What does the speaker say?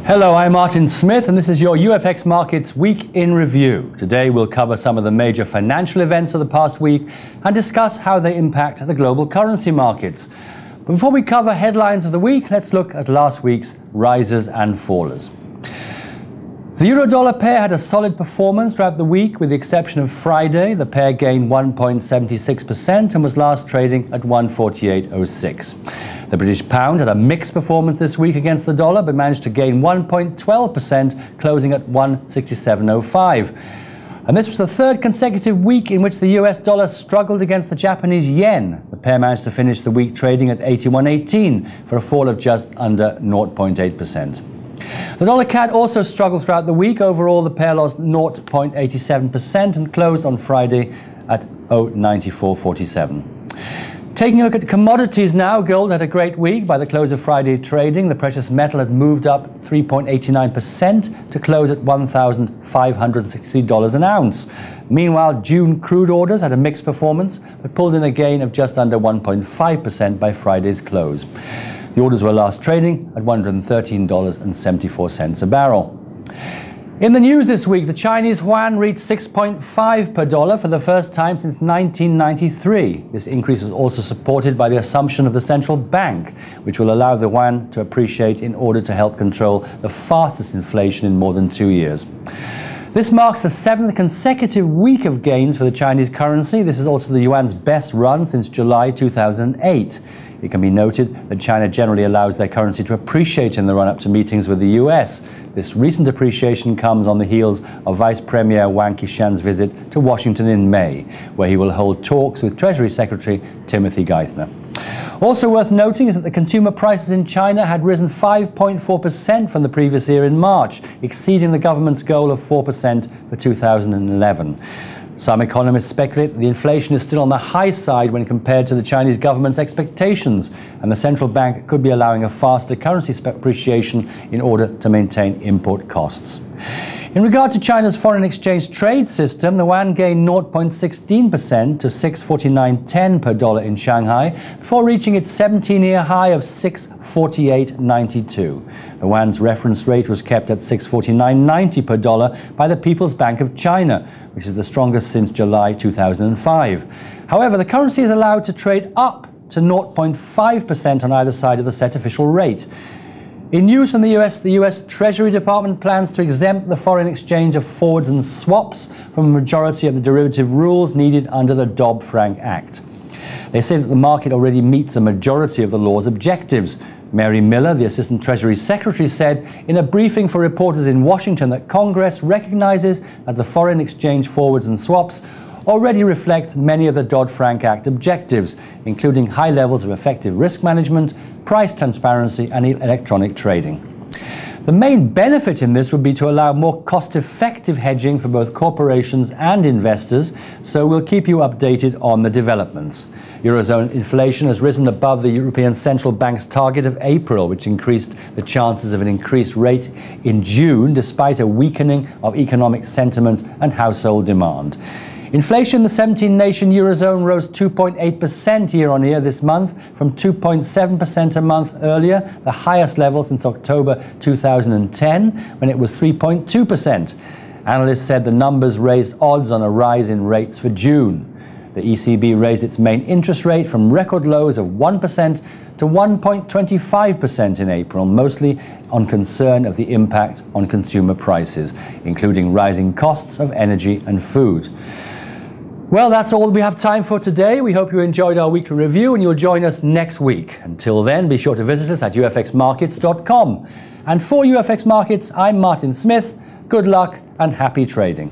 Hello, I'm Martin Smith and this is your UFX Markets Week in Review. Today we'll cover some of the major financial events of the past week and discuss how they impact the global currency markets. But before we cover headlines of the week, let's look at last week's risers and fallers. The euro-dollar pair had a solid performance throughout the week, with the exception of Friday. The pair gained 1.76% and was last trading at 148.06. The British pound had a mixed performance this week against the dollar, but managed to gain 1.12%, closing at 167.05. And this was the third consecutive week in which the US dollar struggled against the Japanese yen. The pair managed to finish the week trading at 81.18 for a fall of just under 0.8%. The dollar CAD also struggled throughout the week. Overall, the pair lost 0.87% and closed on Friday at 0.9447. Taking a look at commodities now, gold had a great week. By the close of Friday trading, the precious metal had moved up 3.89% to close at $1,563 an ounce. Meanwhile, June crude orders had a mixed performance, but pulled in a gain of just under 1.5% by Friday's close. The orders were last trading at $113.74 a barrel. In the news this week, the Chinese yuan reached 6.5 per dollar for the first time since 1993. This increase was also supported by the assumption of the central bank, which will allow the yuan to appreciate in order to help control the fastest inflation in more than 2 years. This marks the 7th consecutive week of gains for the Chinese currency. This is also the yuan's best run since July 2008. It can be noted that China generally allows their currency to appreciate in the run-up to meetings with the US. This recent appreciation comes on the heels of Vice Premier Wang Qishan's visit to Washington in May, where he will hold talks with Treasury Secretary Timothy Geithner. Also worth noting is that the consumer prices in China had risen 5.4% from the previous year in March, exceeding the government's goal of 4% for 2011. Some economists speculate that the inflation is still on the high side when compared to the Chinese government's expectations, and the central bank could be allowing a faster currency appreciation in order to maintain import costs. In regard to China's foreign exchange trade system, the yuan gained 0.16% to 649.10 per dollar in Shanghai before reaching its 17-year high of 648.92. The yuan's reference rate was kept at 649.90 per dollar by the People's Bank of China, which is the strongest since July 2005. However, the currency is allowed to trade up to 0.5% on either side of the set official rate. In news from the US Treasury Department plans to exempt the foreign exchange of forwards and swaps from a majority of the derivative rules needed under the Dodd-Frank Act. They say that the market already meets a majority of the law's objectives. Mary Miller, the Assistant Treasury Secretary, said in a briefing for reporters in Washington that Congress recognizes that the foreign exchange forwards and swaps already reflects many of the Dodd-Frank Act objectives, including high levels of effective risk management, price transparency, and electronic trading. The main benefit in this would be to allow more cost-effective hedging for both corporations and investors, so we'll keep you updated on the developments. Eurozone inflation has risen above the European Central Bank's target of April, which increased the chances of an increased rate in June, despite a weakening of economic sentiment and household demand. Inflation in the 17-nation Eurozone rose 2.8% year-on-year this month, from 2.7% a month earlier, the highest level since October 2010, when it was 3.2%. Analysts said the numbers raised odds on a rise in rates for June. The ECB raised its main interest rate from record lows of 1% to 1.25% in April, mostly on concern of the impact on consumer prices, including rising costs of energy and food. Well, that's all we have time for today. We hope you enjoyed our weekly review and you'll join us next week. Until then, be sure to visit us at ufxmarkets.com. And for UFX Markets, I'm Martin Smith. Good luck and happy trading.